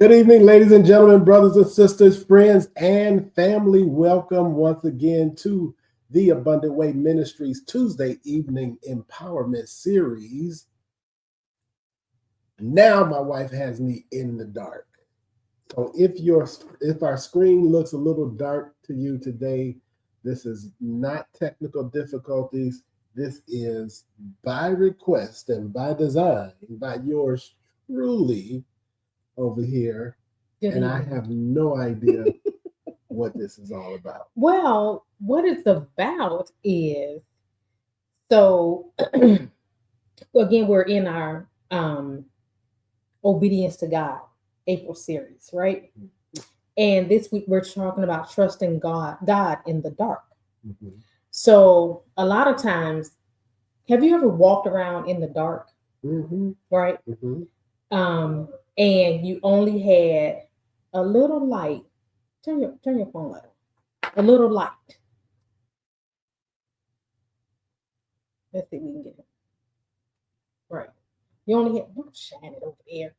Good evening, ladies and gentlemen, brothers and sisters, friends and family. Welcome once again to the Abundant Way Ministries Tuesday evening empowerment series. Now my wife has me in the dark. So if our screen looks a little dark to you today, this is not technical difficulties. This is by request and by design by yours truly over here. And I have no idea what this is all about. Well, what it's about is, so again, we're in our Obedience to God April series, right? And this week we're talking about trusting God in the dark. Mm-hmm. So a lot of times, have you ever walked around in the dark? Mm-hmm. Right? Mm-hmm. And you only had a little light. Turn your phone light on. A little light. Let's see if we can get it. Right. You only had, don't shine it over there.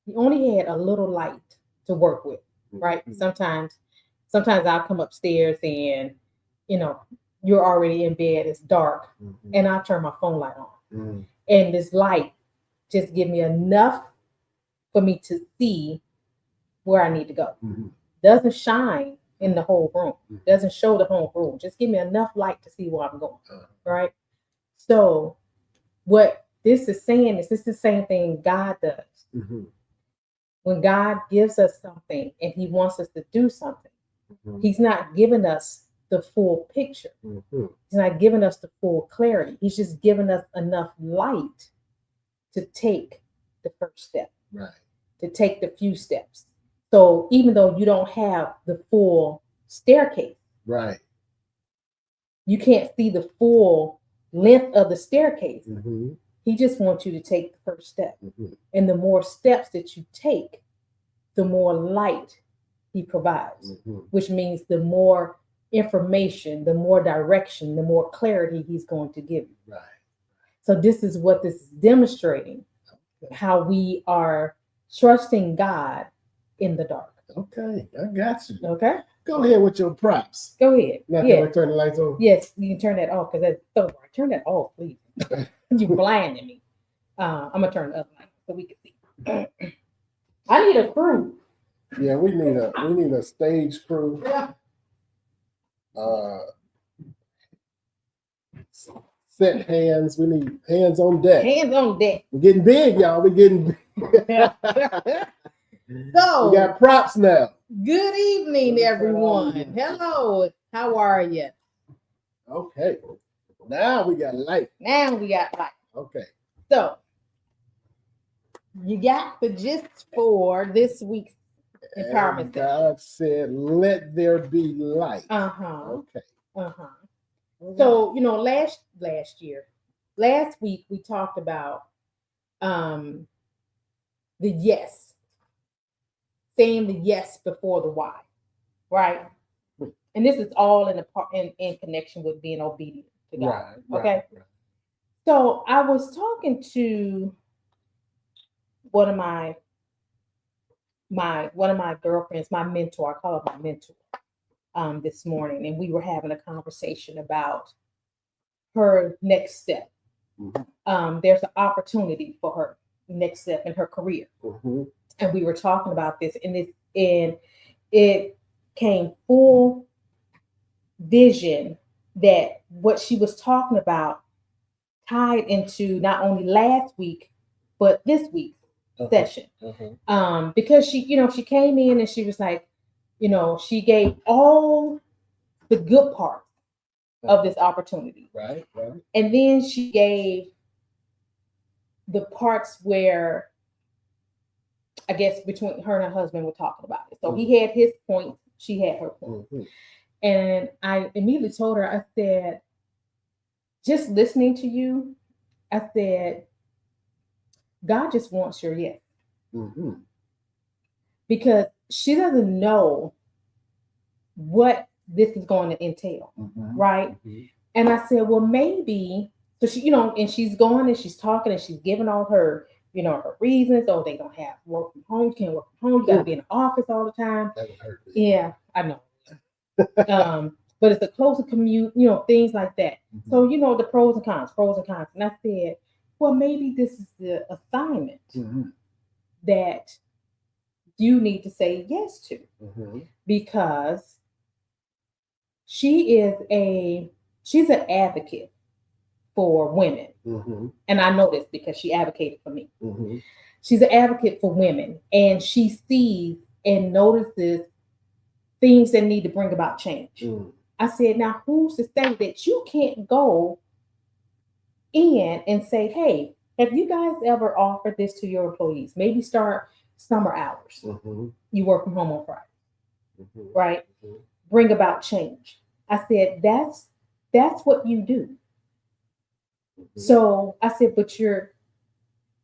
You only had a little light to work with, right? Mm-hmm. Sometimes I'll come upstairs and, you're already in bed, it's dark, and I'll turn my phone light on. And this light just give me enough for me to see where I need to go. Doesn't shine in the whole room. Doesn't show the whole room. Just give me enough light to see where I'm going, right? So what this is saying is this is the same thing God does. When God gives us something and he wants us to do something, he's not giving us the full picture. He's not giving us the full clarity. He's just giving us enough light to take the first step, right? To take the few steps. So even though you don't have the full staircase, right, you can't see the full length of the staircase. He just wants you to take the first step. And the more steps that you take, the more light he provides, which means the more information, the more direction, the more clarity he's going to give you. Right. So this is what this is demonstrating, how we are trusting God in the dark. Okay, I got you. Okay. Go ahead with your props. Go ahead. Now, can I turn the lights on? Yes, you can turn that off because that's so bright. Turn that off, please. You blinding me. I'm gonna turn the other light so we can see. I need a crew. Yeah, we need a stage crew. Yeah. Set hands. We need hands on deck. Hands on deck. We're getting big, y'all. We're getting big. So we got props now. Good evening, everyone. Hello. How are you? Okay. Now we got light. Okay. So you got the gist for this week's empowerment. God said, "Let there be light." Okay. So last week we talked about the yes, saying the yes before the why, right? And this is all in connection with being obedient to God. Right, okay. Right. So I was talking to one of my girlfriends, my mentor. I call her my mentor. This morning, and we were having a conversation about her next step. There's an opportunity for her next step in her career, and we were talking about this, and it came full vision that what she was talking about tied into not only last week but this week's session. Because she came in and she was like, she gave all the good parts of this opportunity. Right. And then she gave the parts where, I guess, between her and her husband were talking about it. So he had his point, she had her point. And I immediately told her, I said, just listening to you, I said, God just wants your yes. Because she doesn't know what this is going to entail, right? And I said, well, maybe, so she, and she's going and she's talking and she's giving all her, her reasons. Oh, they don't have work from home. You can't work from home. You got to be in the office all the time. That would hurt me. Yeah, I know. But it's a closer commute, things like that. So, the pros and cons. And I said, well, maybe this is the assignment that you need to say yes to, because she's an advocate for women. And I know this because she advocated for me. She's an advocate for women, and she sees and notices things that need to bring about change. I said, now who's to say that you can't go in and say, hey, have you guys ever offered this to your employees? Maybe start summer hours. You work from home on Friday, right? Bring about change. I said, that's what you do. So I said, but you're,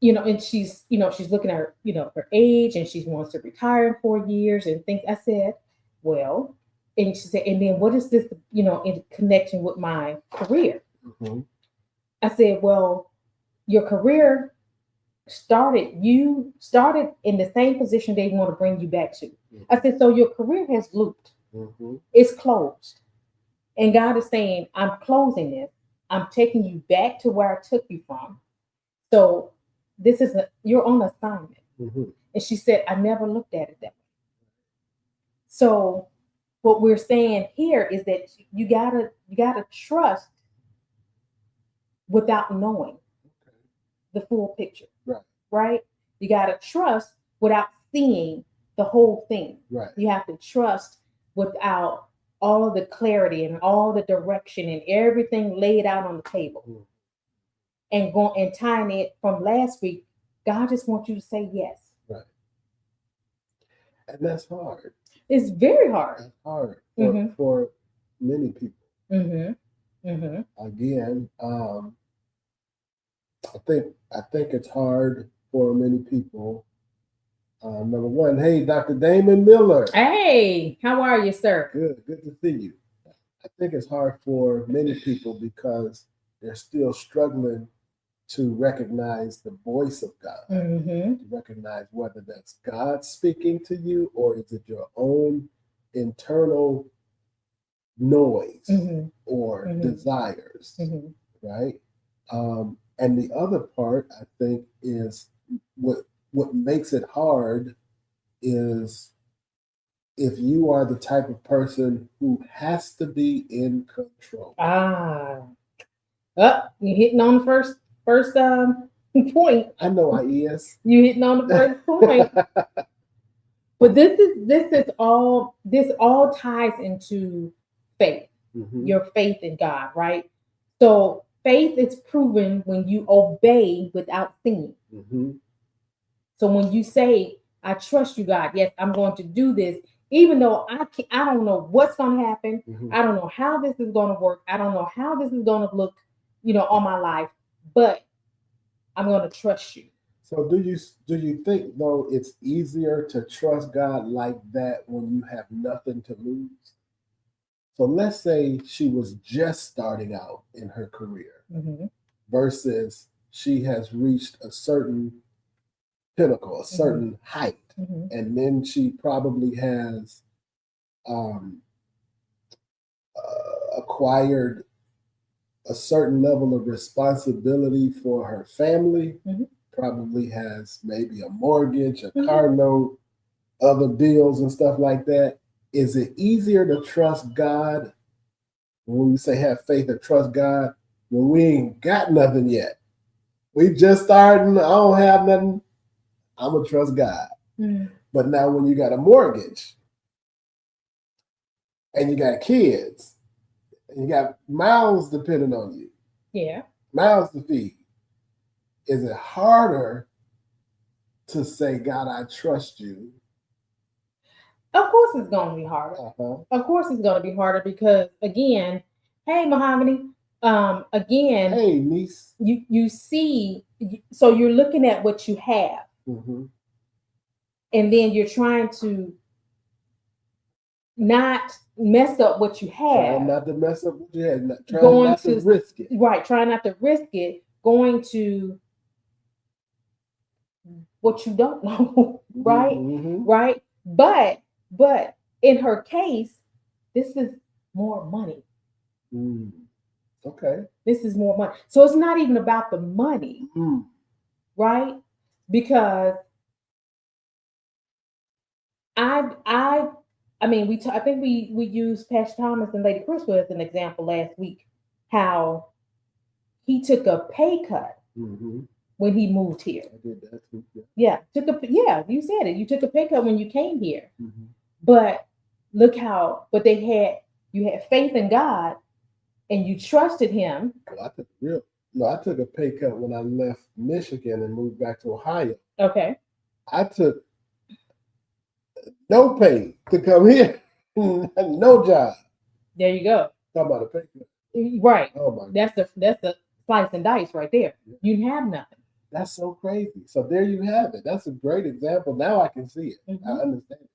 and she's looking at her, her age, and she wants to retire in 4 years and things. I said, well, and she said, and then what is this, in connection with my career? I said, well, your career you started in the same position they want to bring you back to. I said, so your career has looped. It's closed. And God is saying, I'm closing it. I'm taking you back to where I took you from. So you're on assignment. And she said, I never looked at it that way. So what we're saying here is that you gotta trust without knowing the full picture. Right? You gotta trust without seeing the whole thing. You have to trust without all of the clarity and all the direction and everything laid out on the table. And going and tying it from last week, God just wants you to say yes. And that's hard. It's very hard. It's hard for many people. Again, I think it's hard for many people. Number one, hey, Dr. Damon Miller. Hey, how are you, sir? Good to see you. I think it's hard for many people because they're still struggling to recognize the voice of God, to recognize whether that's God speaking to you or is it your own internal noise or desires, right? And the other part, I think, is what makes it hard is if you are the type of person who has to be in control. You're hitting on the first point. I know I is. You hitting on the first point. But this all ties into faith. Your faith in God, right? So faith is proven when you obey without seeing. So when you say, I trust you, God, yes, I'm going to do this, even though I don't know what's going to happen. I don't know how this is going to work. I don't know how this is going to look, on my life, but I'm going to trust you. So do you think, though, it's easier to trust God like that when you have nothing to lose? So let's say she was just starting out in her career versus she has reached a certain pinnacle, a certain height, and then she probably has acquired a certain level of responsibility for her family, probably has maybe a mortgage, a car note, other bills and stuff like that. Is it easier to trust God when we say have faith and trust God when we ain't got nothing yet? We just starting, I don't have nothing, I'm going to trust God. But now when you got a mortgage and you got kids and you got mouths depending on you, mouths to feed, is it harder to say, God, I trust you? Of course it's going to be harder. Of course it's going to be harder because, again, hey, Mahogany, again, hey, niece, you see, so you're looking at what you have, and then you're trying to not mess up what you have. Trying not to mess up what you have. Trying not to risk it. Right, trying not to risk it. Going to what you don't know, right? Mhm. Right? But in her case, this is more money. Mm. Okay. This is more money. So it's not even about the money, Mm. right? Because I I mean I think we used Pastor Thomas and Lady Crystal as an example last week, how he took a pay cut Mhm. when he moved here. I did that too. Yeah. Yeah, you said it. You took a pay cut when you came here. Mhm. But look how but you had faith in God and you trusted him. Well, I took real. No, I took a pay cut when I left Michigan and moved back to Ohio. Okay. I took no pay to come here, no job. There you go. Talk about a pay cut. Right. Oh my God. That's the slice and dice right there. Yeah. You didn't have nothing. That's so crazy. So there you have it. That's a great example. Now I can see it. Mhm. I understand it.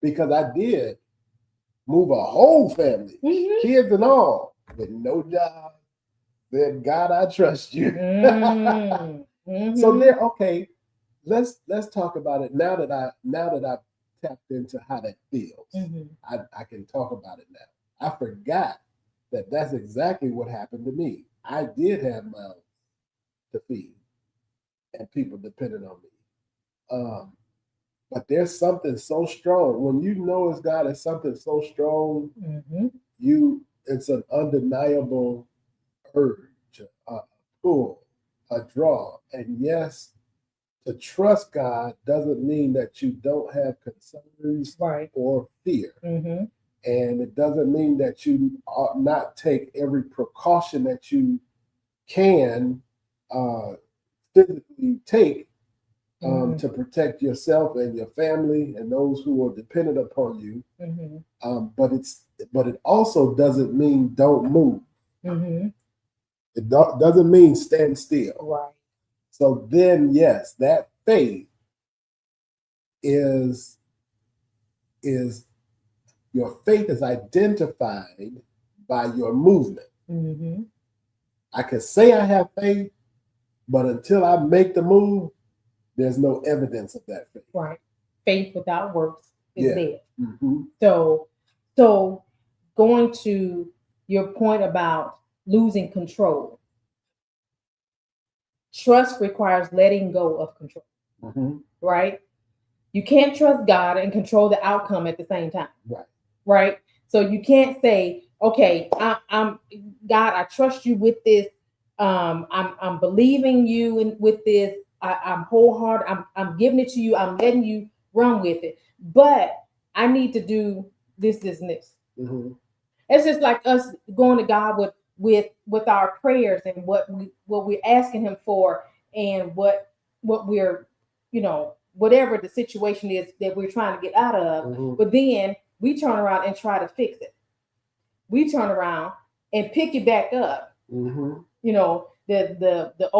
Because I did move a whole family, Mhm. kids and all, with no job. Said, God, I trust you. Mm. So Mhm. there, okay. Let's talk about it now that I've tapped into how that feels. Mhm. I can talk about it now. I forgot that that's exactly what happened to me. I did have mouths to feed and people depended on me. But there's something so strong when you know it's God. It's something so strong. Mhm. It's an undeniable urge, a pull, a draw, and yes, to trust God doesn't mean that you don't have concerns Right. or fear. Mhm. And it doesn't mean that you ought not take every precaution that you can uh, physically take Mhm. to protect yourself and your family and those who are dependent upon you. Mhm. But it also doesn't mean don't move. Mhm. It doesn't mean stand still. Right. So then, yes, that faith is your faith is identified by your movement. Mhm. I can say I have faith, but until I make the move, there's no evidence of that faith. Right. Faith without works is Yeah. dead. Mm-hmm. So going to your point about losing control, trust requires letting go of control, Mm-hmm. right? You can't trust God and control the outcome at the same time, Right. right? So you can't say, okay, I'm God, I trust you with this. I'm believing you with this. I'm wholehearted. I'm giving it to you. I'm letting you run with it. But I need to do this, and this. Mm-hmm. It's just like us going to God with our prayers and what we're asking Him for, and what we're, whatever the situation is that we're trying to get out of. Mm-hmm. But then we turn around and try to fix it. We turn around and pick it back up. Mm-hmm. The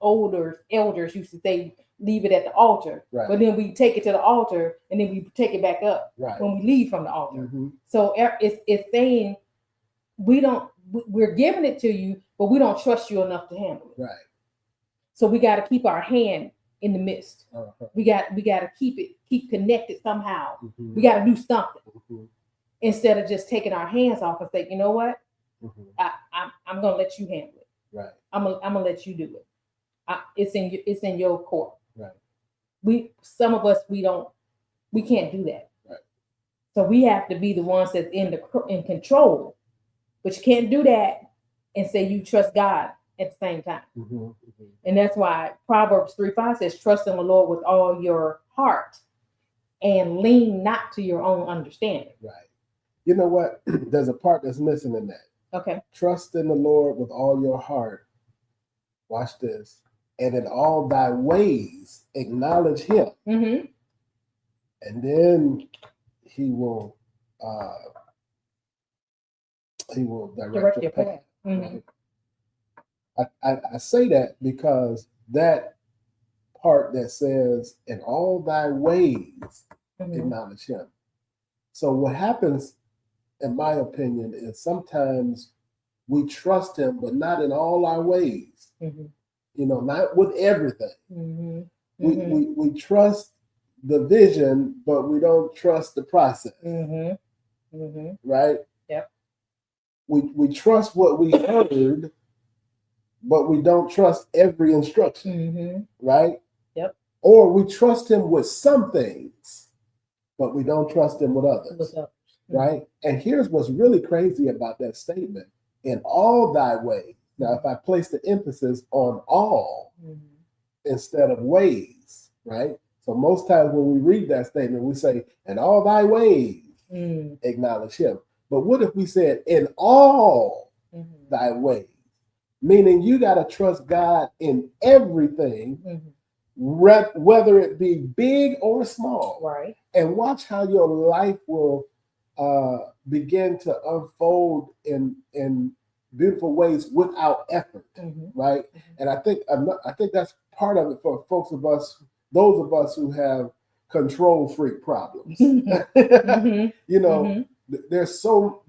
older elders used to say, leave it at the altar. Right. But then we take it to the altar and then we take it back up Right. when we leave from the altar. Mm-hmm. So it's saying we're giving it to you, but we don't trust you enough to handle it. Right. So we got to keep our hand in the midst. Uh-huh. We got to keep connected somehow. Mm-hmm. We got to do something Mm-hmm. instead of just taking our hands off and say, you know what, Mm-hmm. I'm gonna let you handle it. Right. I'm gonna let you do it. It's in your court. Right. Some of us we can't do that. Right. So we have to be the ones that's in control. But you can't do that and say you trust God at the same time. Mm-hmm. Mm-hmm. And that's why Proverbs 3:5 says, trust in the Lord with all your heart and lean not to your own understanding. Right. You know what? There's a part that's missing in that. Okay. Trust in the Lord with all your heart. Watch this. And in all thy ways, acknowledge him. Mm-hmm. And then he will direct your path. Mm-hmm. I say that because that part that says, in all thy ways, acknowledge him. So what happens, in my opinion, is sometimes we trust him, but not in all our ways. Mm-hmm. Not with everything. Mm-hmm. We trust the vision, but we don't trust the process. Right? Yep. We trust what we heard, but we don't trust every instruction. Right? Yep. Or we trust him with some things, but we don't trust him with others. Right? And here's what's really crazy about that statement: in all thy ways. Now, if I place the emphasis on all instead of ways, right? So most times when we read that statement, we say, in all thy ways, acknowledge him. But what if we said, in all thy ways? Meaning you got to trust God in everything, whether it be big or small. Right. And watch how your life will begin to unfold in beautiful ways without effort, right? And I think that's part of it for those of us who have control freak problems. You know, there's so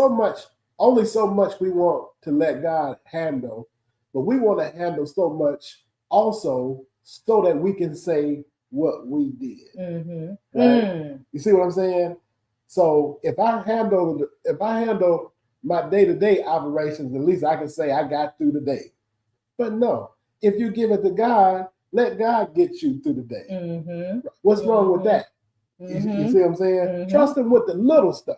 much, only so much we want to let God handle, but we want to handle so much also so that we can say what we did. Right? You see what I'm saying? So if I handle my day-to-day operations, at least I can say I got through the day. But no, if you give it to God, let God get you through the day. What's wrong with that? You see what I'm saying? Trust him with the little stuff.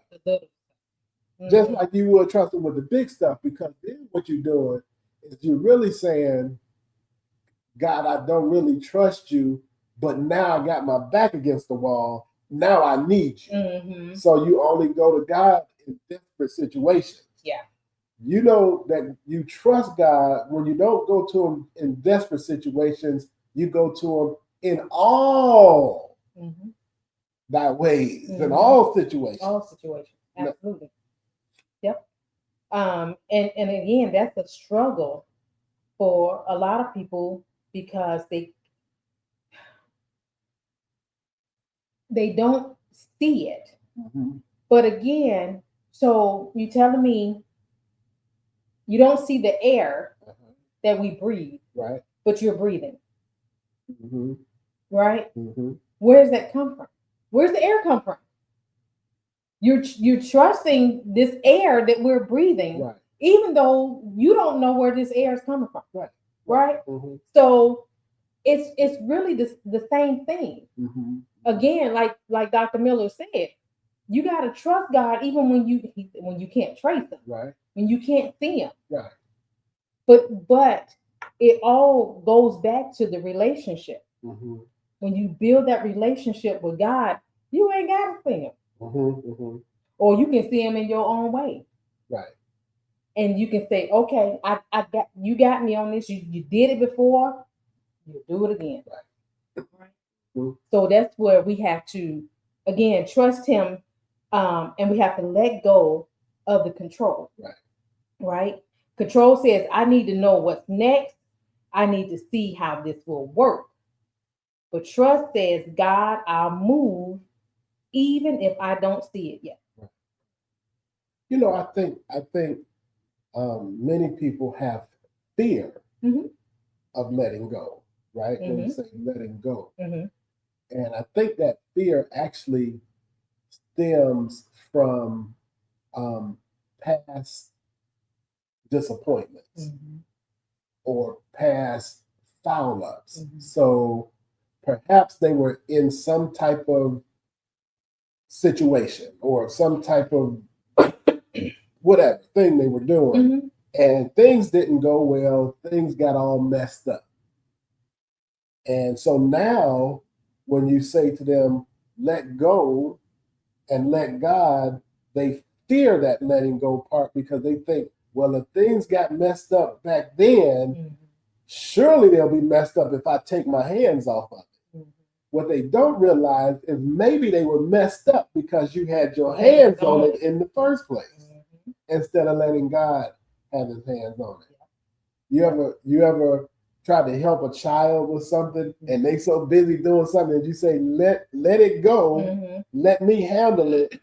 Just like you would trust him with the big stuff, because then what you're doing is you're really saying, God, I don't really trust you, but now I got my back against the wall. Now I need you. So you only go to God in desperate situations. Yeah. You know that you trust God when you don't go to him in desperate situations. You go to him in all thy ways, in all situations. All situations. Absolutely. Yep. And again, that's a struggle for a lot of people because they don't see it. But again, so you telling me you don't see the air that we breathe, right? But you're breathing, right? Where does that come from? Where's the air come from? You're trusting this air that we're breathing, right, even though you don't know where this air is coming from, right? So it's really the same thing. Again, like Dr. Miller said, you got to trust God even when you can't trace him, right, when you can't see him, right. But it all goes back to the relationship. When you build that relationship with God, you ain't got to see him, or you can see him in your own way, right? And you can say, okay, I got you got me on this. You did it before, you do it again, right? So that's where we have to again trust him, and we have to let go of the control, right? Control says, I need to know what's next. I need to see how this will work. But trust says, God, I'll move even if I don't see it yet. You know, I think many people have fear of letting go, right? When you say letting go. And I think that fear actually stems from past disappointments or past foul ups. So perhaps they were in some type of situation or some type of whatever thing they were doing, and things didn't go well. Things got all messed up. And so now when you say to them, let go and let God, they fear that letting go part because they think, well, if things got messed up back then, surely they'll be messed up if I take my hands off of it. What they don't realize is maybe they were messed up because you had your hands on it in the first place, instead of letting God have his hands on it. You ever try to help a child with something and they so busy doing something that you say, let it go, let me handle it,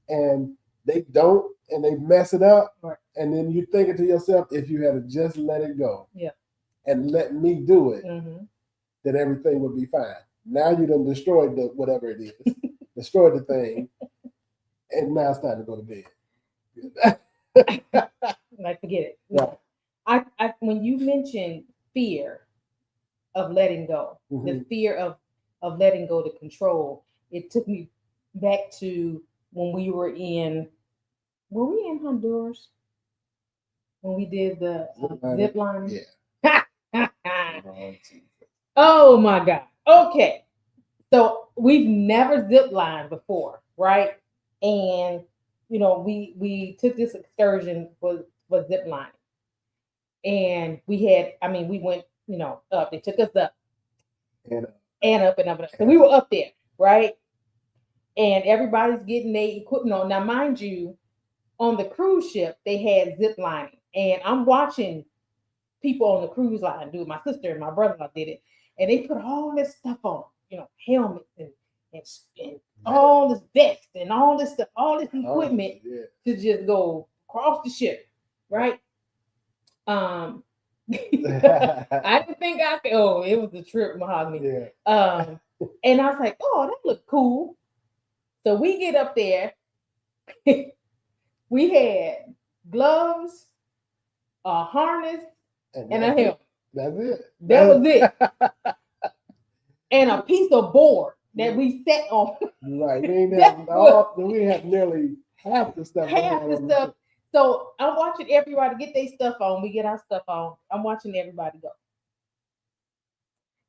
and they don't, and they mess it up, and then you thinking to yourself, if you had just let it go and let me do it, then everything would be fine. Now you done destroyed the whatever it is, destroyed the thing, and now it's time to go to bed. Like, forget it. Right. I when you mentioned fear of letting go, the fear of letting go to control, it took me back to when we were in Honduras when we did the zip line. Yeah. Oh my God. Okay. So we've never zip lined before, right? And we took this excursion for zip lining. And we went, up. They took us up and up and up and up. So we were up there, right? And everybody's getting their equipment on. Now, mind you, on the cruise ship, they had zip lining. And I'm watching people on the cruise line do it. My sister and my brother did it. And they put all this stuff on, helmets and all this vest and all this stuff, all this equipment to just go across the ship, right? I didn't think I could. Oh, it was a trip, Mahogany. Yeah. And I was like, oh, that looked cool. So we get up there. We had gloves, a harness, and a helmet. That's it. That was it. And a piece of board that we sat on. Right. We have nearly half the stuff. So I'm watching everybody get their stuff on. We get our stuff on. I'm watching everybody go.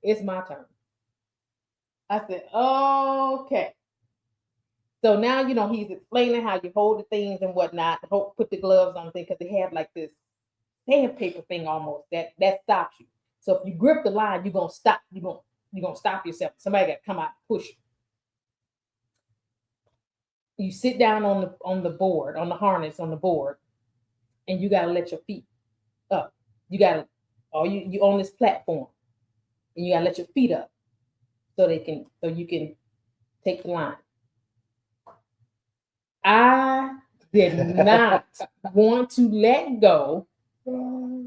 It's my turn. I said, okay. So now, he's explaining how you hold the things and whatnot. Put the gloves on things because they have like this sandpaper thing almost that stops you. So if you grip the line, you're gonna stop. You're gonna stop yourself. Somebody got to come out and push you. You sit down on the board, on the harness on the board, and you gotta let your feet up. You gotta, you on this platform, and you gotta let your feet up so you can take the line. I did not want to let go.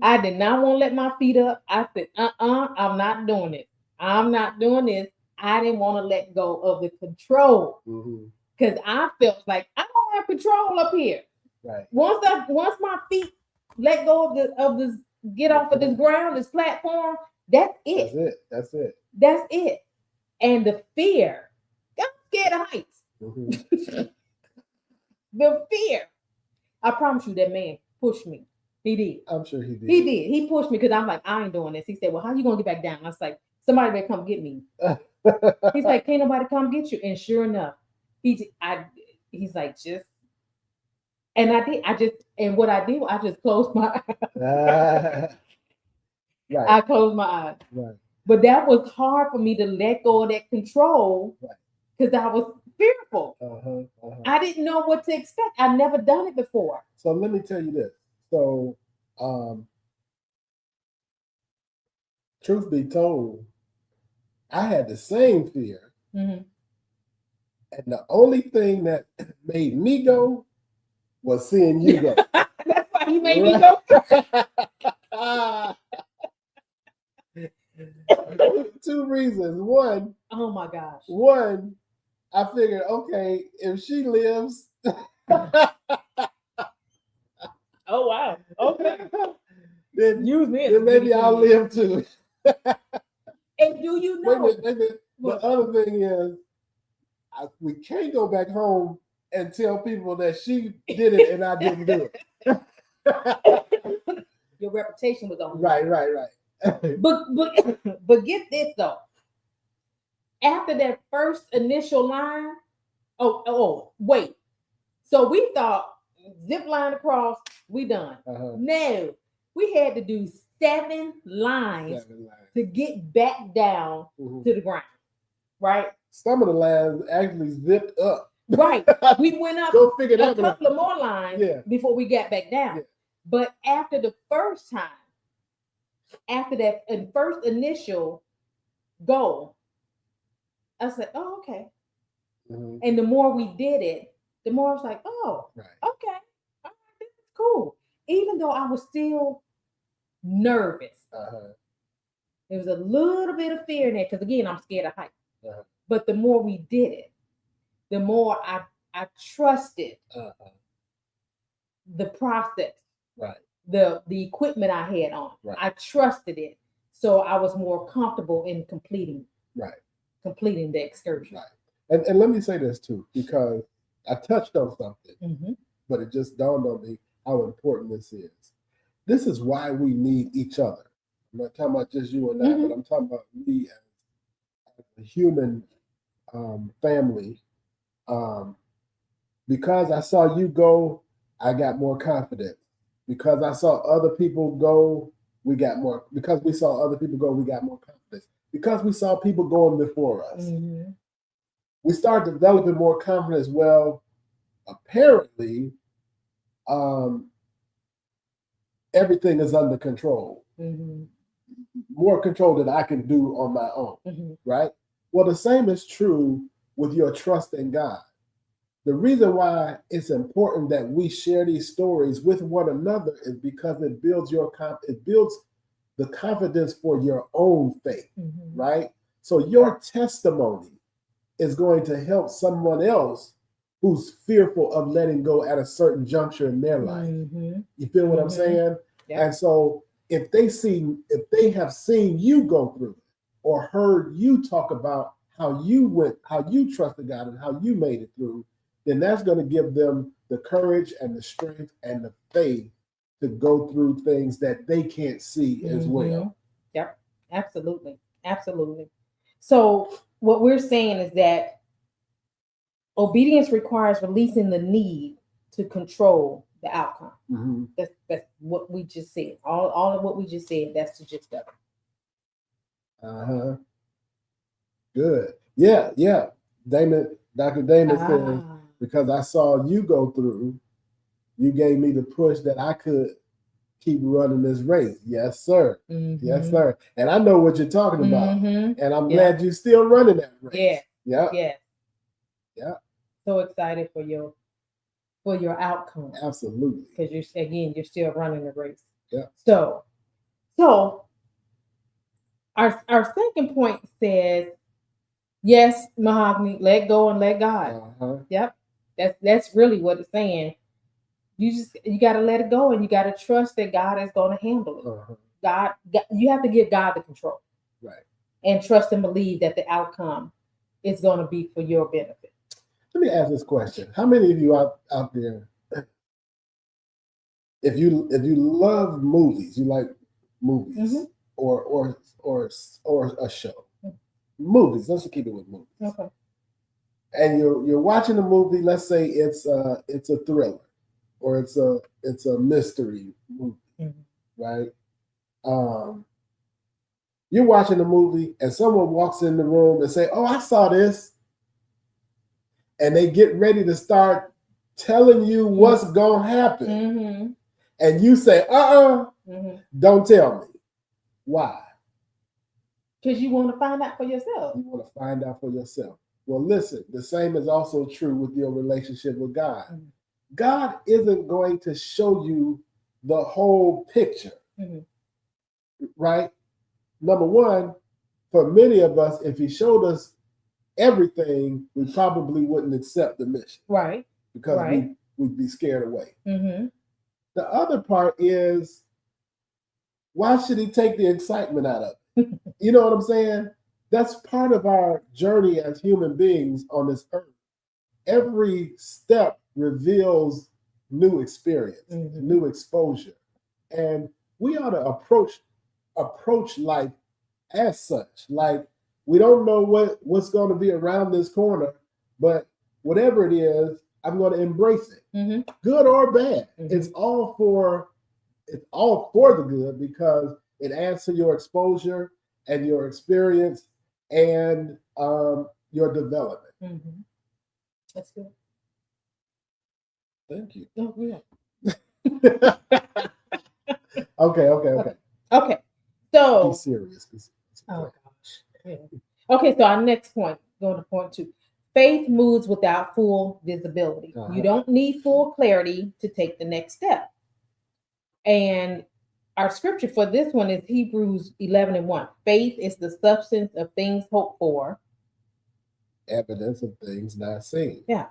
I did not want to let my feet up. I said, I'm not doing it. I'm not doing this. I didn't want to let go of the control because I felt like I don't have control up here. Right. Once my feet let go of this, get off of this ground, this platform, that's it. That's it. That's it. And the fear, I'm scared of heights. The fear. I promise you, that man pushed me. He did. I'm sure he did. He did. He pushed me because I'm like, I ain't doing this. He said, well, how you going to get back down? I was like, somebody better come get me. He's like, can't nobody come get you. And sure enough, he's like, and what I did, I just closed my eyes. Right. I closed my eyes. Right. But that was hard for me to let go of that control because I was fearful. I didn't know what to expect. I've never done it before. So let me tell you this. So, truth be told, I had the same fear. And the only thing that made me go was seeing you go. That's why he made me go. 2 reasons. One. Oh my gosh. One, I figured, okay, if she lives. Oh wow. Okay. then use me. Then maybe I'll live too. And do you know? Wait a minute. The other thing is, we can't go back home and tell people that she did it and I didn't do it. Your reputation was on. Right. But get this though. After that first initial line, wait. So we thought zip line across, we done. No, we had to do 7 lines to get back down to the ground. Right? Some of the lines actually zipped up. Right. We went up Go figure a couple of more lines before we got back down. Yeah. But after the first time, after that first initial goal, I said, oh, okay. And the more we did it, the more I was like, oh, okay. All right, this is cool. Even though I was still nervous. There was a little bit of fear in there because again, I'm scared of heights. Uh-huh. But the more we did it, the more I trusted the process, Right. the equipment I had on. Right. I trusted it, so I was more comfortable in completing the excursion. Right. And let me say this too, because I touched on something, Mm-hmm. but it just dawned on me how important this is. This is why we need each other. I'm not talking about just you and I, but I'm talking about me as a human family. Because I saw you go, I got more confidence. Because I saw other people go, we got more. Because we saw other people go, we got more confidence. Because we saw people going before us, we started developing more confidence. Well, apparently, everything is under control. More control than I can do on my own, right? Well, the same is true with your trust in God. The reason why it's important that we share these stories with one another is because it builds the confidence for your own faith, right? So your testimony is going to help someone else who's fearful of letting go at a certain juncture in their life. You feel what I'm saying? Yep. And so if they have seen you go through it or heard you talk about how you trusted God and how you made it through, then that's going to give them the courage and the strength and the faith to go through things that they can't see as well. Yep, absolutely. Absolutely. So what we're saying is that obedience requires releasing the need to control the outcome. That's what we just said. All of what we just said, that's the gist of it. Good. Yeah. Dr. Damon says, because I saw you go through, you gave me the push that I could keep running this race. Yes, sir. Yes, sir. And I know what you're talking about. And I'm glad you're still running that race. Yeah. So excited for your outcome. Absolutely. Because you're still running the race. Yeah. So our second point says, yes, Mahogany, let go and let God. Yep. That's really what it's saying. You got to let it go and you got to trust that God is going to handle it. God, you have to give God the control. Right. And trust and believe that the outcome is going to be for your benefit. Let me ask this question. How many of you out there, if you love movies, you like movies or a show. Movies, let's keep it with movies. Okay. And you're watching a movie, let's say it's a thriller or it's a mystery movie, right? You're watching a movie and someone walks in the room and say, "Oh, I saw this." And they get ready to start telling you what's going to happen. And you say, don't tell me. Why? Because you want to find out for yourself. You want to find out for yourself. Well, listen, the same is also true with your relationship with God. God isn't going to show you the whole picture, right? Number one, for many of us, if he showed us everything, we probably wouldn't accept the mission. Right. Because we'd be scared away. The other part is, why should he take the excitement out of it? You know what I'm saying? That's part of our journey as human beings on this earth. Every step reveals new experience, new exposure. And we ought to approach life as such. Like, we don't know what's going to be around this corner, but whatever it is, I'm going to embrace it, good or bad. It's all for the good because it adds to your exposure and your experience and your development. That's good. Thank you. Oh, yeah. Okay. So be serious. Oh gosh. Yeah. Okay, so our next point, going to point 2. Faith moves without full visibility. You don't need full clarity to take the next step. And our scripture for this one is Hebrews 11:1. Faith is the substance of things hoped for. Evidence of things not seen. Yeah.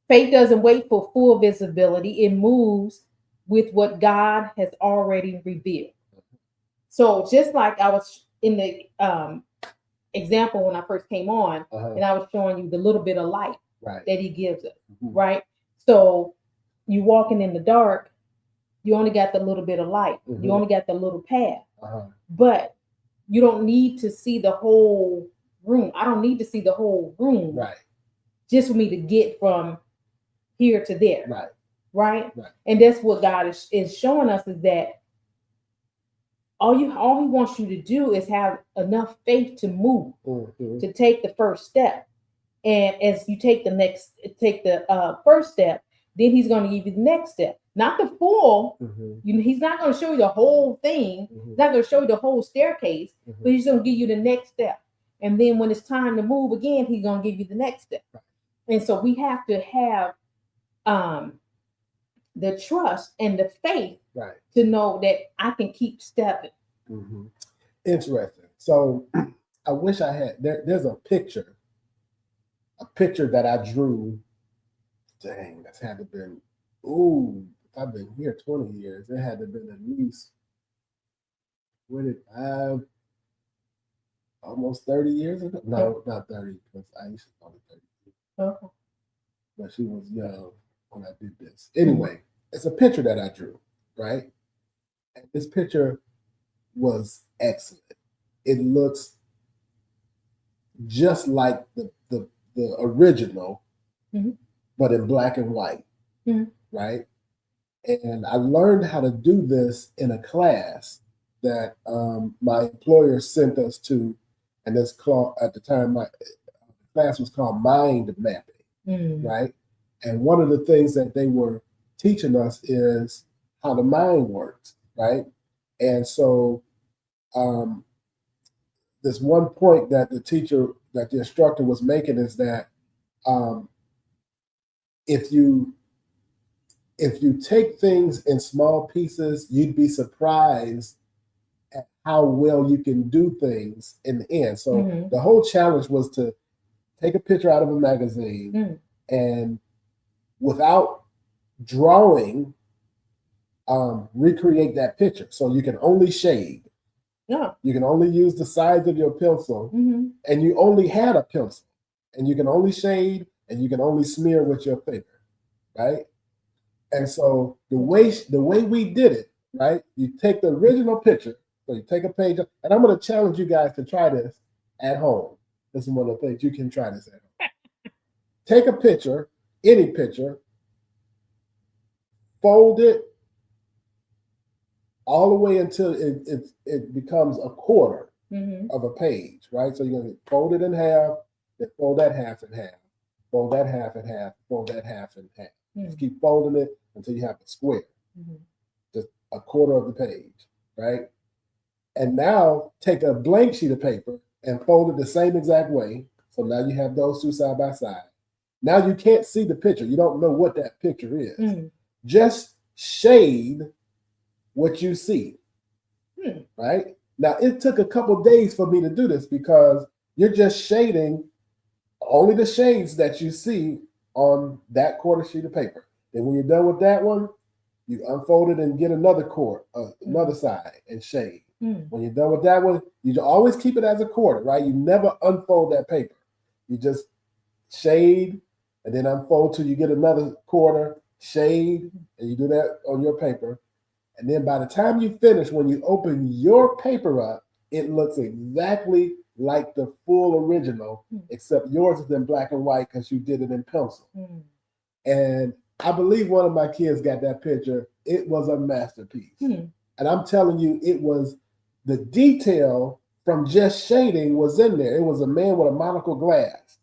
Faith doesn't wait for full visibility. It moves with what God has already revealed. So just like I was in the example when I first came on, and I was showing you the little bit of light Right. that he gives us, right? So you walking in the dark, you only got the little bit of light. You only got the little path. But you don't need to see the whole room. I don't need to see the whole room. Right. Just for me to get from here to there. Right. Right. Right. And that's what God is showing us, is that all he wants you to do is have enough faith to move, to take the first step. And as you take the first step, then he's going to give you the next step. Not the full. He's not going to show you the whole thing. He's not going to show you the whole staircase, but he's going to give you the next step. And then when it's time to move again, he's going to give you the next step. Right. And so we have to have the trust and the faith, right, to know that I can keep stepping. Interesting. So I wish I had, there's a picture that I drew. Dang, that's had to been, I've been here 20 years. It had to been at least 25, almost 30 years ago. No, not 30, because I used to call it 30. Okay. But she was young when I did this. Anyway, it's a picture that I drew, right? And this picture was excellent. It looks just like the original, but in black and white, right? And I learned how to do this in a class that my employer sent us to, and this called, at the time, my class was called Mind Mapping, right? And one of the things that they were teaching us is how the mind works, right? And so this one point that the instructor was making is that if you take things in small pieces, you'd be surprised at how well you can do things in the end. So the whole challenge was to take a picture out of a magazine and without drawing, recreate that picture. So you can only shade. Yeah. You can only use the sides of your pencil, and you only had a pencil, and you can only shade, and you can only smear with your finger, right? And so the way we did it, right? You take the original picture, so you take a page, and I'm going to challenge you guys to try this at home. This is one of the things you can try this at home. Take a picture, any picture, fold it all the way until it becomes a quarter of a page, right? So you're going to fold it in half, then fold that half in half, fold that half in half, fold that half in half. Just keep folding it until you have a square, just a quarter of the page, right? And now take a blank sheet of paper and fold it the same exact way. So now you have those two side by side. Now you can't see the picture. You don't know what that picture is. Just shade what you see, right? Now, it took a couple days for me to do this because you're just shading only the shades that you see on that quarter sheet of paper. Then when you're done with that one, you unfold it and get another another side and shade. When you're done with that one, you always keep it as a quarter, right? You never unfold that paper. You just shade and then unfold till you get another quarter, shade, and you do that on your paper. And then by the time you finish, when you open your paper up, it looks exactly like the full original, except yours is in black and white because you did it in pencil. And I believe one of my kids got that picture. It was a masterpiece. And I'm telling you, it was the detail from just shading was in there. It was a man with a monocle glass,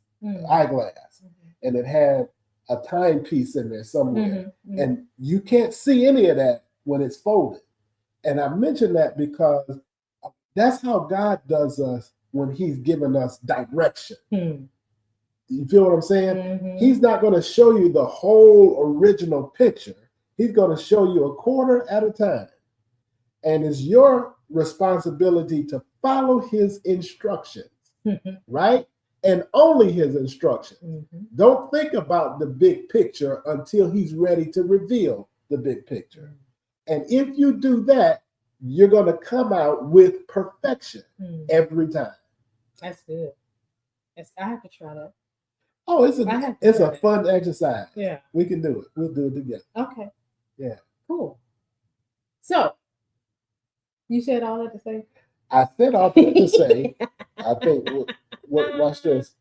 eyeglass, and it had a timepiece in there somewhere. And you can't see any of that when it's folded. And I mention that because that's how God does us when he's given us direction. You feel what I'm saying? He's not going to show you the whole original picture. He's going to show you a quarter at a time. And it's your responsibility to follow his instructions, right? And only his instructions. Don't think about the big picture until he's ready to reveal the big picture. And if you do that, you're going to come out with perfection every time. That's good. I have to try that. Oh, it's a fun exercise. Yeah. We can do it. We'll do it together. Okay. Yeah. Cool. So, you said all that to say? I said all that to say, I think, watch this.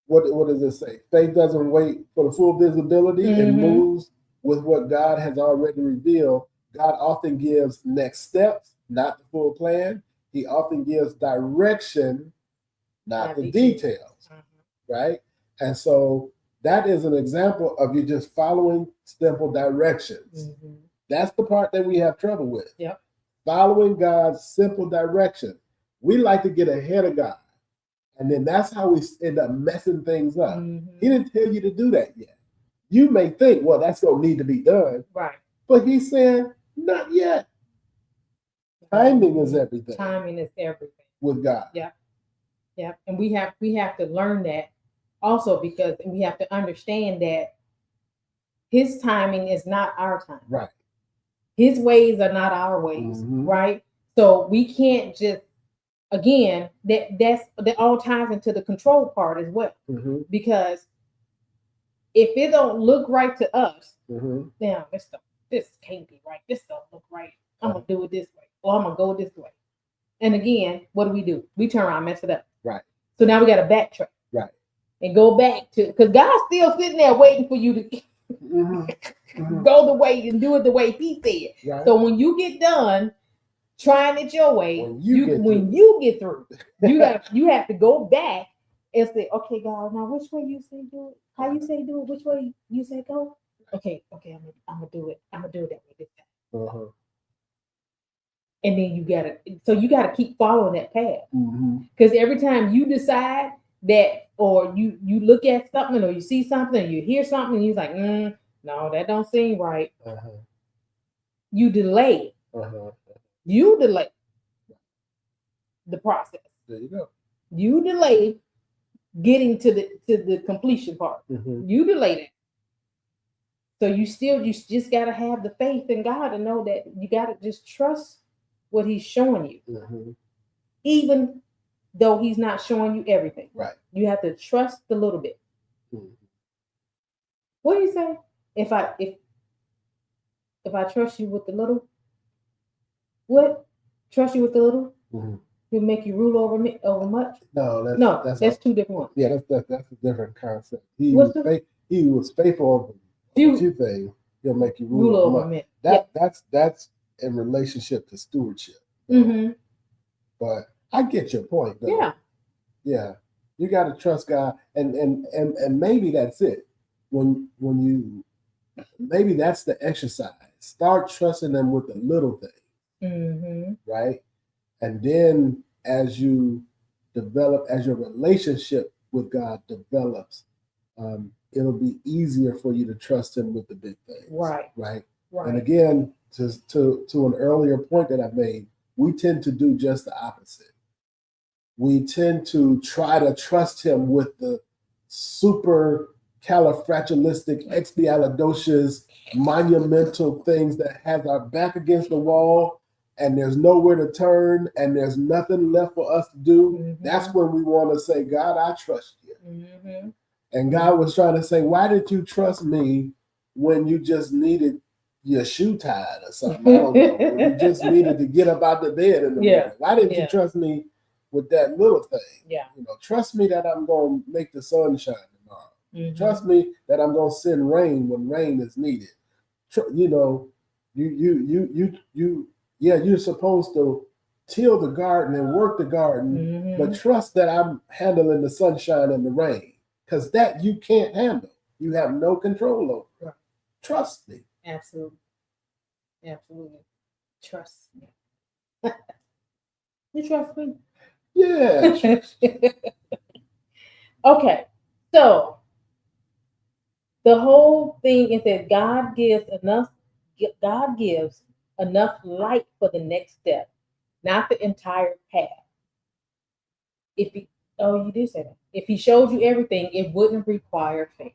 What does it say? Faith doesn't wait for the full visibility and moves with what God has already revealed. God often gives next steps, not the full plan. He often gives direction, not the details, right? And so that is an example of you just following simple directions. That's the part that we have trouble with. Yep. Following God's simple direction. We like to get ahead of God. And then that's how we end up messing things up. He didn't tell you to do that yet. You may think, well, that's going to need to be done. Right. But he's saying, not yet. Timing is everything. Timing is everything. With God. Yeah. Yeah. And we have to learn that also, because we have to understand that his timing is not our time. Right. His ways are not our ways. Right. So we can't just, again, that all ties into the control part as well. Because if it don't look right to us, damn, this can't be right. This don't look right. I'm gonna do it this way, or I'm gonna go this way. And again, what do? We turn around, and mess it up. Right. So now we got to backtrack. Right. And go back to, because God's still sitting there waiting for you to go the way and do it the way He said. Right. So when you get done trying it your way, when you get through, you have to go back and say, okay, God, now which way you say do it? How you say do it? Which way you say go? Okay, I'm gonna do it. I'm gonna do it that way this time. And then you gotta keep following that path. Because every time you decide that, or you look at something, or you see something, or you hear something, and you're like, no, that don't seem right. You delay. You delay the process. There you go. You delay getting to the completion part. You delay that. So you just gotta have the faith in God to know that you gotta just trust what He's showing you, even though He's not showing you everything. Right. You have to trust a little bit. What do you say? If I trust you with the little, what? Trust you with the little? He'll make you rule over much? No, that's two different ones. Yeah, that's a different concept. He was faithful over a few things. He'll make you rule over much. That's in relationship to stewardship. But I get your point, though. Yeah. You got to trust God, and maybe that's it. When you, maybe that's the exercise. Start trusting Him with the little things, right? And then as you develop, as your relationship with God develops, it'll be easier for you to trust Him with the big things, right? And again, to an earlier point that I've made, we tend to do just the opposite. We tend to try to trust Him with the super califragilistic, monumental things that have our back against the wall, and there's nowhere to turn, and there's nothing left for us to do. That's when we want to say, God, I trust you. And God was trying to say, why did you trust me when you just needed your shoe tied or something? I don't know. You just needed to get up out the bed in the morning. Why didn't you trust me with that little thing? Trust me that I'm going to make the sun shine tomorrow. Trust me that I'm going to send rain when rain is needed. You're supposed to till the garden and work the garden, but trust that I'm handling the sunshine and the rain, because that you can't handle. You have no control over. Trust me. Absolutely. Trust me. You trust me? Yeah. Okay. So the whole thing is that God gives enough God gives enough light for the next step, not the entire path. If he, oh, you did say that. If he showed you everything, it wouldn't require faith.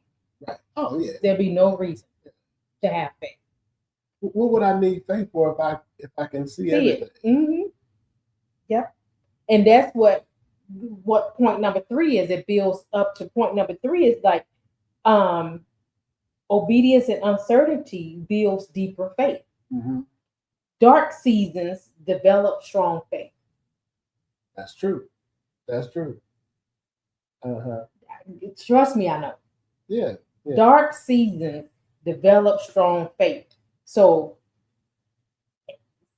Right. Oh yeah. There'd be no reason to have faith. What would I need faith for if I can see everything? Mm-hmm. Yep. And that's what point number 3 is. It builds up to point number 3 is like obedience and uncertainty builds deeper faith. Mm-hmm. Dark seasons develop strong faith. That's true. That's true. Uh-huh. Trust me, I know. Yeah. Dark seasons develop strong faith. So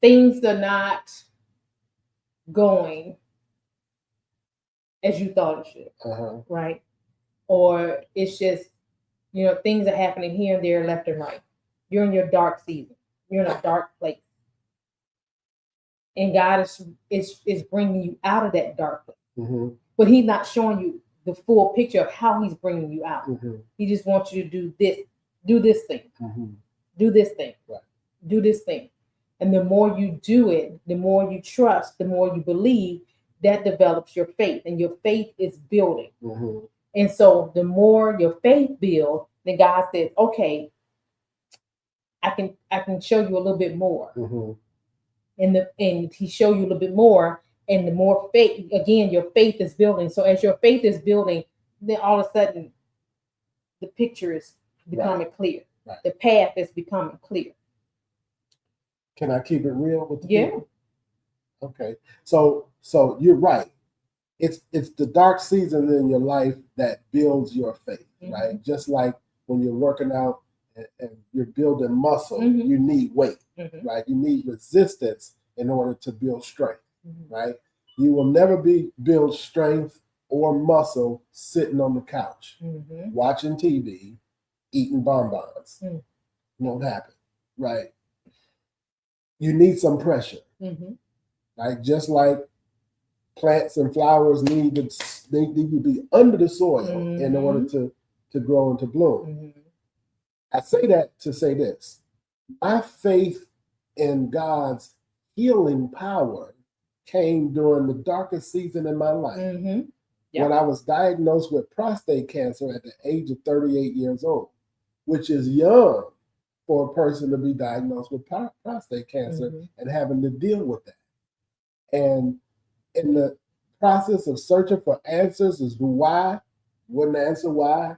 things are not going as you thought it should, Uh-huh. right? Or it's just, things are happening here and there, left and right. You're in your dark season. You're in a dark place. And God is bringing you out of that dark place. Mm-hmm. But he's not showing you the full picture of how he's bringing you out. Mm-hmm. He just wants you to do this thing, mm-hmm. do this thing, right. Do this thing. And the more you do it, the more you trust, the more you believe, that develops your faith. And your faith is building. Mm-hmm. And so the more your faith builds, then God says, okay, I can show you a little bit more. Mm-hmm. And he show you a little bit more. And the more faith, again, your faith is building. So as your faith is building, then all of a sudden the picture is becoming clear. Right. The path is becoming clear. Can I keep it real with the Yeah. people? Okay. So you're right. It's the dark season in your life that builds your faith, mm-hmm. right? Just like when you're working out and you're building muscle, mm-hmm. you need weight, mm-hmm. right? You need resistance in order to build strength, mm-hmm. right? You will never build strength or muscle sitting on the couch, mm-hmm. watching TV, eating bonbons. Mm-hmm. Won't happen, right? You need some pressure, mm-hmm. right? Just like plants and flowers need to be under the soil mm-hmm. in order to grow and to bloom. Mm-hmm. I say that to say this. My faith in God's healing power came during the darkest season in my life. Mm-hmm. Yep. When I was diagnosed with prostate cancer at the age of 38 years old, which is young for a person to be diagnosed with prostate cancer mm-hmm. and having to deal with that. And in the process of searching for answers as to why, wouldn't answer why,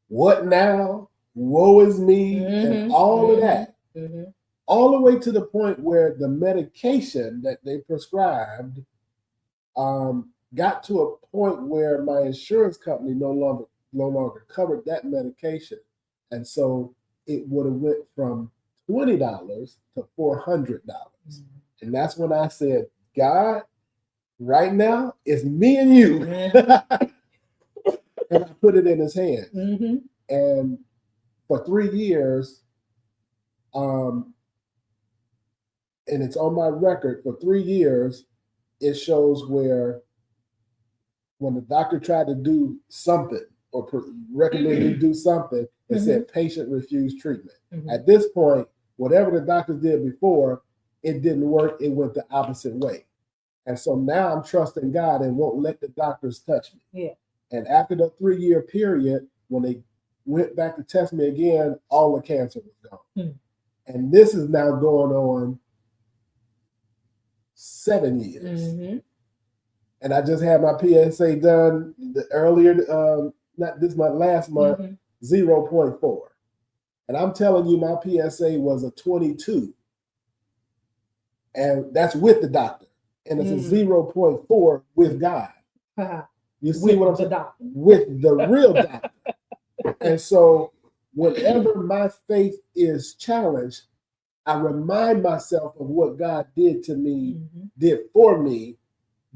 what now, woe is me, mm-hmm. and all mm-hmm. of that. Mm-hmm. All the way to the point where the medication that they prescribed got to a point where my insurance company no longer covered that medication. And so it would have went from $20 to $400. Mm-hmm. And that's when I said, God, right now, it's me and you. Mm-hmm. And I put it in his hands. Mm-hmm. And for 3 years, and it's on my record, for 3 years, it shows where when the doctor tried to do something or recommended you do something, it mm-hmm. said patient refused treatment. Mm-hmm. At this point, whatever the doctors did before, it didn't work. It went the opposite way. And so now I'm trusting God and won't let the doctors touch me. Yeah. And after the 3-year period, when they went back to test me again, all the cancer was gone. Mm-hmm. And this is now going on 7 years. Mm-hmm. And I just had my PSA done not this month, last month, mm-hmm. 0.4. And I'm telling you, my PSA was a 22. And that's with the doctor. And it's a 0.4 with God. You see what I'm saying? With the real doctor. And so whenever my faith is challenged, I remind myself of what God did to me, mm-hmm. did for me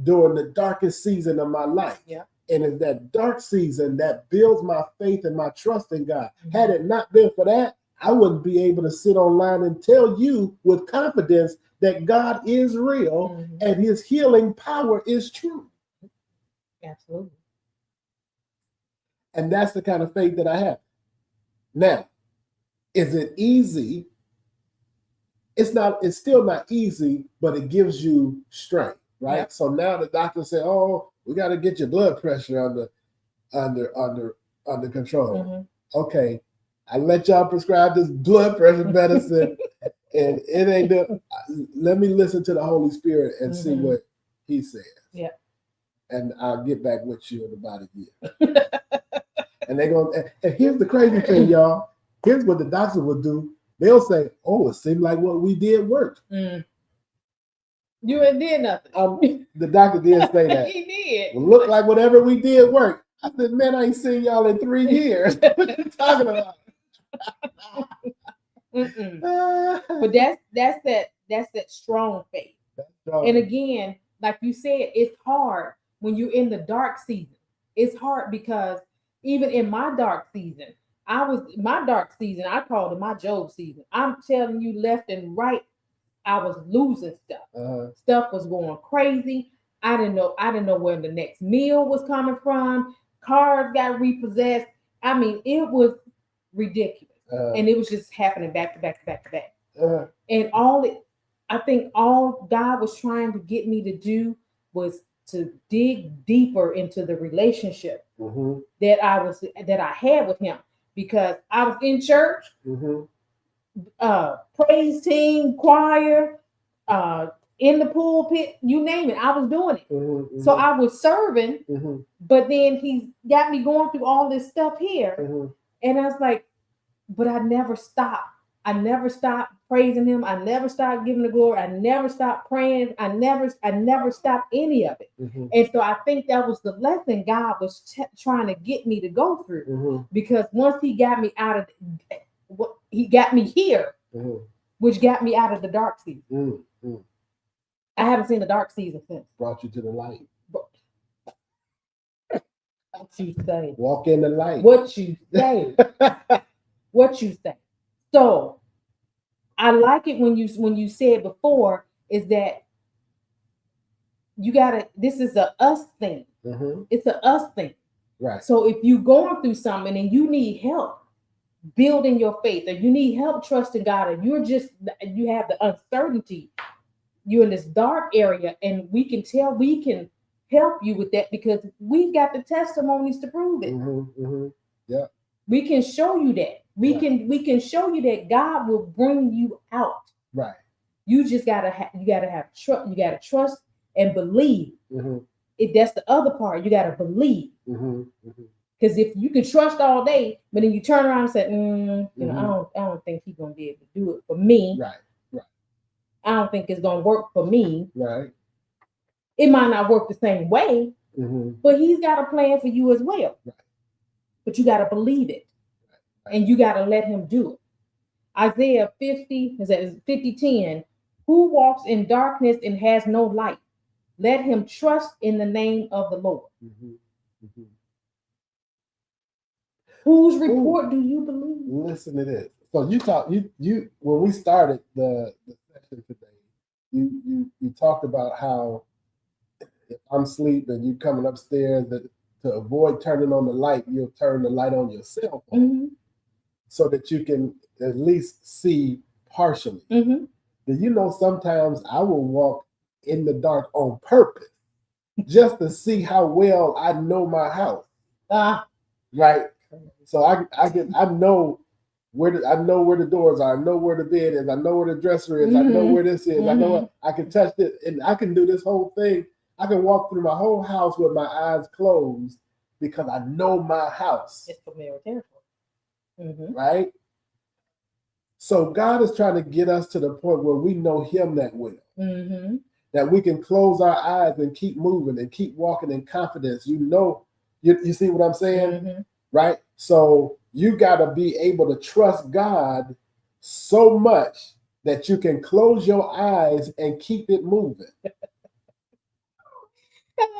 during the darkest season of my life. Yeah. And it's that dark season that builds my faith and my trust in God. Mm-hmm. Had it not been for that, I wouldn't be able to sit online and tell you with confidence that God is real mm-hmm. and his healing power is true. Absolutely. And that's the kind of faith that I have. Now, is it easy it's still not easy, but it gives you strength, right? Yep. So now the doctor said, "Oh, we got to get your blood pressure under control." Okay, I let y'all prescribe this blood pressure medicine, and it ain't. Let me listen to the Holy Spirit and see what He says. Yeah. And I'll get back with you in about a year. And they're going. And here's the crazy thing, y'all. Here's what the doctor will do. They'll say, "Oh, it seemed like what we did worked." You ain't did nothing. The doctor did say that. He did. Well, look like whatever we did worked. I said, "Man, I ain't seen y'all in 3 years." What you talking about? But that's that strong faith. And again, like you said, it's hard when you're in the dark season. It's hard because even in my dark season, I called it my Job season. I'm telling you, left and right, I was losing stuff. Stuff was going crazy. I didn't know where the next meal was coming from. Cars got repossessed. I mean, it was ridiculous. And it was just happening back to back to back to back. And I think all God was trying to get me to do was to dig deeper into the relationship that I had with Him, because I was in church, praise team, choir, in the pulpit, you name it, I was doing it. So I was serving, but then He's got me going through all this stuff here, and I was like, but I never stopped. I never stopped praising Him. I never stopped giving the glory. I never stopped praying. I never stopped any of it. And so I think that was the lesson God was trying to get me to go through, because once He got me out of, He got me here, which got me out of the dark season. I haven't seen the dark season since. Brought you to the light. What you say? Walk in the light. What you say? What you say? So I like it when you said before is that you gotta. This is a us thing. It's a us thing. Right. So if you going through something and you need help building your faith, or you need help trusting God, or you have the uncertainty, you're in this dark area, and we can help you with that because we've got the testimonies to prove it. Yeah. We can show you that. We can show you that God will bring you out. Right. You just gotta have trust. You gotta trust and believe. That's the other part. You gotta believe. Because if you can trust all day, but then you turn around and say, I don't think He's gonna be able to do it for me. Right. I don't think it's gonna work for me. Right. It might not work the same way, but He's got a plan for you as well. Right. But you gotta believe it. And you got to let Him do it. Isaiah 50:10. Who walks in darkness and has no light? Let him trust in the name of the Lord. Whose report do you believe? Listen to this. So you when we started the session today, you talked about how if I'm asleep and you coming upstairs, that to avoid turning on the light, you'll turn the light on your cell phone. So that you can at least see partially. Do you know sometimes I will walk in the dark on purpose just to see how well I know my house. Right. So I know where the doors are. I know where the bed is. I know where the dresser is. I know where this is. I know I can touch it, and I can do this whole thing. I can walk through my whole house with my eyes closed because I know my house. It's familiar territory. Right? So God is trying to get us to the point where we know Him that well. That we can close our eyes and keep moving and keep walking in confidence. You see what I'm saying? Right? So you got to be able to trust God so much that you can close your eyes and keep it moving.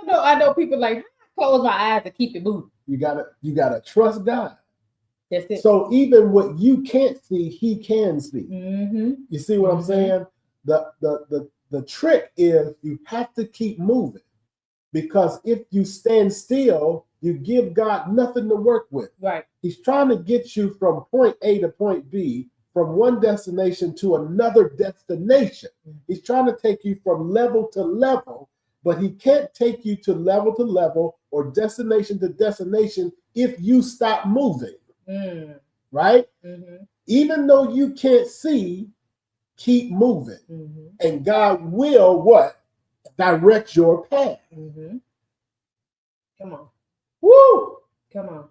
I know people like, close my eyes and keep it moving. You gotta trust God. That's it. So even what you can't see, He can see. You see what I'm saying? The trick is you have to keep moving, because if you stand still, you give God nothing to work with. Right. He's trying to get you from point A to point B from one destination to another destination. He's trying to take you from level to level, but he can't take you to level or destination to destination if you stop moving. Right? Even though you can't see, keep moving. And God will what? Direct your path. Come on. Woo! Come on.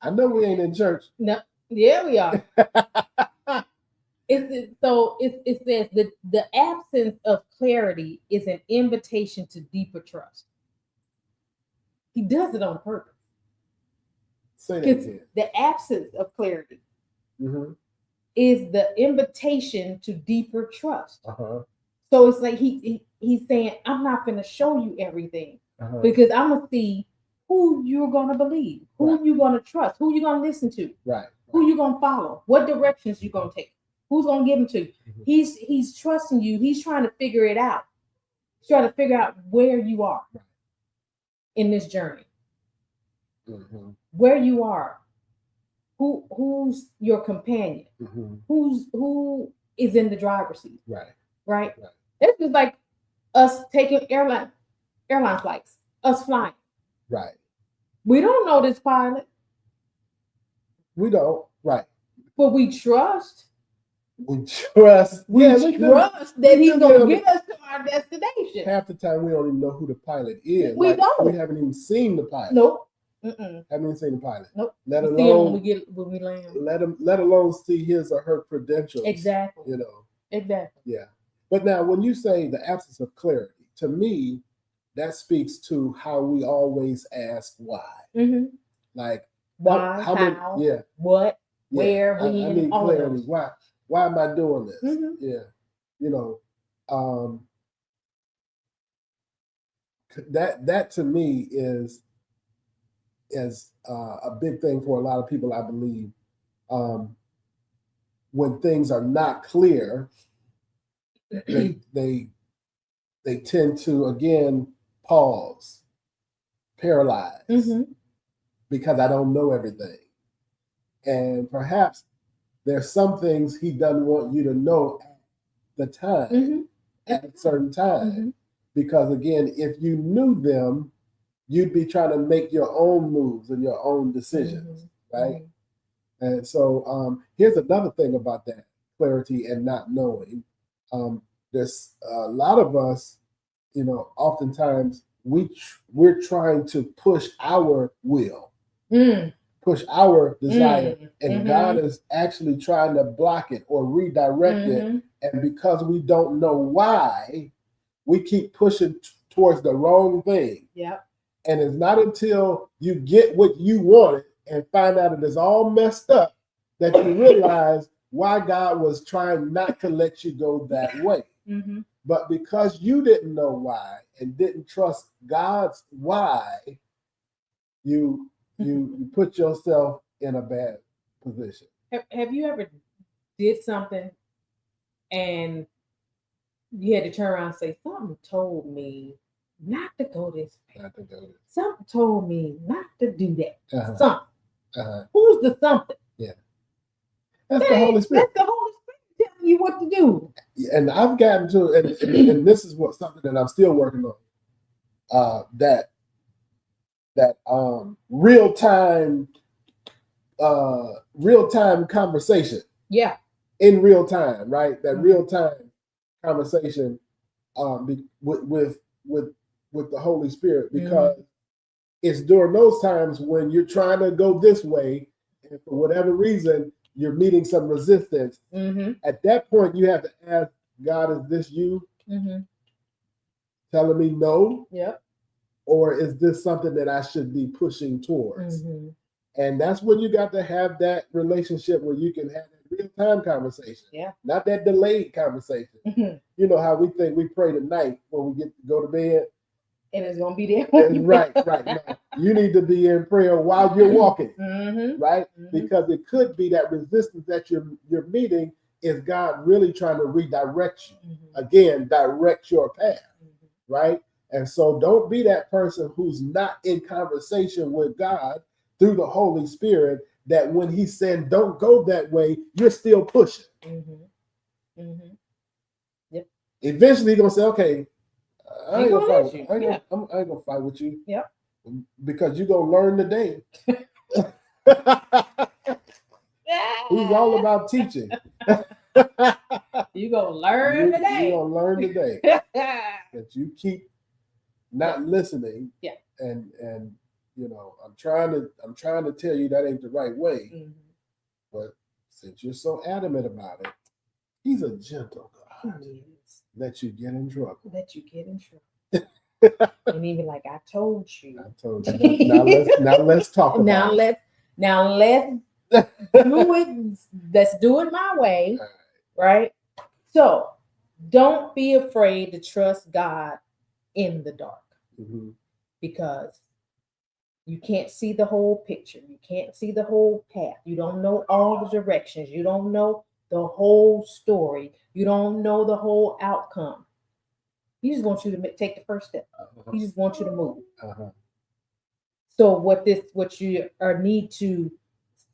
I know we ain't in church. No, yeah, we are. It says that the absence of clarity is an invitation to deeper trust. He does it on purpose. Say that again. The absence of clarity is the invitation to deeper trust. So it's like he's saying, I'm not going to show you everything because I'm going to see who you're going to believe, who you're going to trust, who you're going to listen to, who you're going to follow, what directions you're going to take, who's going to give them to you. He's trusting you. He's trying to figure it out. He's trying to figure out where you are in this journey, where you are, who's your companion, who is in the driver's seat, right? It's just like us taking airline flights, us flying. Right. We don't know this pilot. We don't. Right. But we trust. We trust. We trust that he's going to get us to our destination. Half the time we don't even know who the pilot is. We don't. We haven't even seen the pilot. Nope. Haven't even seen the pilot. Nope. Let alone when we land. Let alone see his or her credentials. Exactly. You know. Exactly. Yeah. But now, when you say the absence of clarity, to me, that speaks to how we always ask why. Like why, how, what, where, when, I need all clarity. of those. Why am I doing this? Yeah. You know, that to me is a big thing for a lot of people, I believe. When things are not clear, they tend to again pause, paralyze, because I don't know everything, and perhaps there's some things he doesn't want you to know at the time, at a certain time, because again, if you knew them, you'd be trying to make your own moves and your own decisions, right? And so here's another thing about that clarity and not knowing. There's a lot of us, you know, oftentimes we're trying to push our will, push our desire, and God is actually trying to block it or redirect it. And because we don't know why, we keep pushing towards the wrong thing. And it's not until you get what you wanted and find out it is all messed up that you realize why God was trying not to let you go that way. But because you didn't know why and didn't trust God's why, you put yourself in a bad position. Have you ever did something and you had to turn around and say, something told me not to go this way. Something told me not to do that. Something. Who's the something? Yeah. That's the Holy Spirit. That's the Holy Spirit telling you what to do. And I've gotten to, and this is something that I'm still working on. That real time conversation. Yeah. In real time, right? That real time conversation with the Holy Spirit, because it's during those times when you're trying to go this way, and for whatever reason you're meeting some resistance. At that point, you have to ask God, is this you telling me no? Yep. Or is this something that I should be pushing towards? And that's when you got to have that relationship where you can have that real-time conversation. Yeah. Not that delayed conversation. You know how we think we pray tonight when we get to go to bed. And it's going to be there. Right. No, you need to be in prayer while you're walking, right? Because it could be that resistance that you're meeting is God really trying to redirect you. Again, direct your path, right? And so don't be that person who's not in conversation with God through the Holy Spirit that when he's saying don't go that way, you're still pushing. Mm-hmm. Mm-hmm. Yep. Eventually, you're gonna say, "Okay, I ain't gonna fight. you. I ain't gonna fight with you." Yep. Because you're gonna learn today. He's all about teaching. You gonna learn today. You're gonna learn today that you keep not listening. Yeah. And you know, I'm trying to tell you that ain't the right way. Mm-hmm. But since you're so adamant about it, he's a gentle God. Let you get in trouble. Let you get in trouble. And even like I told you. I told you. Now let's talk about it. Now let's do it. Let's do it my way. Right? So don't be afraid to trust God in the dark. Mm-hmm. Because you can't see the whole picture. You can't see the whole path. You don't know all the directions. You don't know the whole story. You don't know the whole outcome. He just wants you to take the first step. He just wants you to move. So what you need to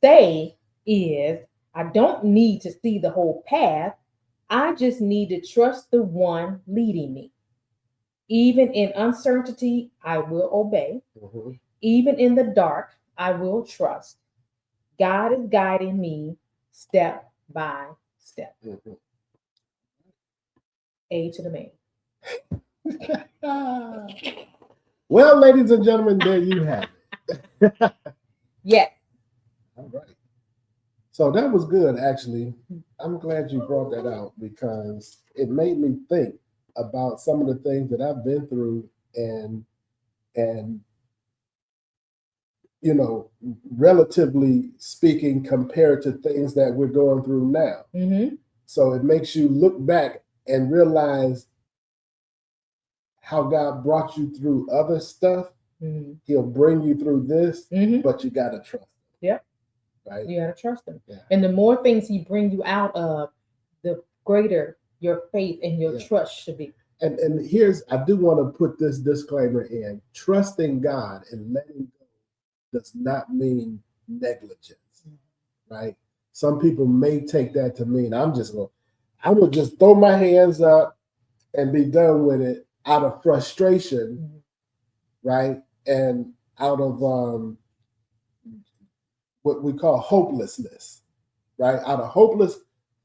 say is, I don't need to see the whole path. I just need to trust the one leading me. Even in uncertainty, I will obey. Mm-hmm. Even in the dark, I will trust. God is guiding me step by step. Mm-hmm. A to the man. Well, ladies and gentlemen, there you have it. Yeah. All right. So that was good, actually. I'm glad you brought that out because it made me think about some of the things that I've been through and you know, relatively speaking, compared to things that we're going through now. Mm-hmm. So it makes you look back and realize how God brought you through other stuff. Mm-hmm. He'll bring you through this, mm-hmm. but you got to trust him. Yep. Right? You got to trust him. Yeah. And the more things he bring you out of, the greater your faith and your trust should be. And I do want to put this disclaimer in. Trusting God and letting go does not mean negligence, mm-hmm. right? Some people may take that to mean I'm gonna just throw my hands up and be done with it out of frustration, mm-hmm. right? And out of what we call hopelessness, right? Out of hopeless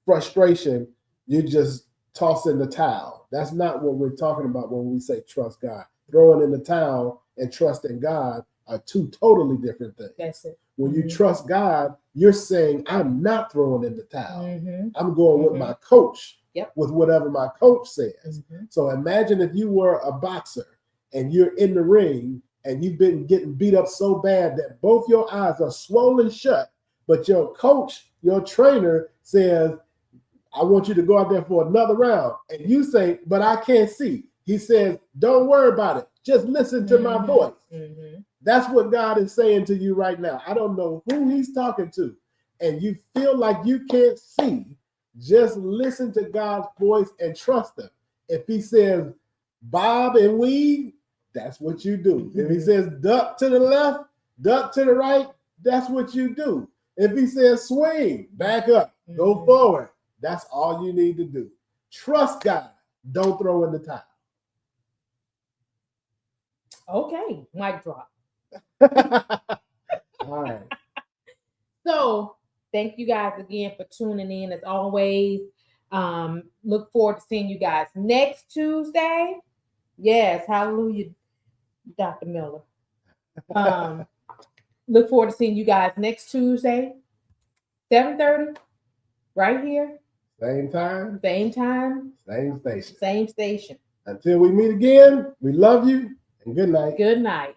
frustration, you just toss in the towel. That's not what we're talking about when we say trust God. Throwing in the towel and trusting God are two totally different things. That's it. When mm-hmm. you trust God, you're saying, I'm not throwing in the towel. Mm-hmm. I'm going mm-hmm. with my coach, with whatever my coach says. Mm-hmm. So imagine if you were a boxer and you're in the ring and you've been getting beat up so bad that both your eyes are swollen shut, but your coach, your trainer says, I want you to go out there for another round. And you say, but I can't see. He says, don't worry about it. Just listen to my voice. Mm-hmm. That's what God is saying to you right now. I don't know who he's talking to. And you feel like you can't see. Just listen to God's voice and trust him. If he says, bob and weave, that's what you do. Mm-hmm. If he says, duck to the left, duck to the right, that's what you do. If he says, swing, back up, mm-hmm. go forward, that's all you need to do. Trust God. Don't throw in the towel. Okay, mic drop. All right. So thank you guys again for tuning in as always. Look forward to seeing you guys next Tuesday. Yes, hallelujah, Dr. Miller. Look forward to seeing you guys next Tuesday, 7:30, right here. Same time. Same time. Same station. Same station. Until we meet again, we love you and good night. Good night.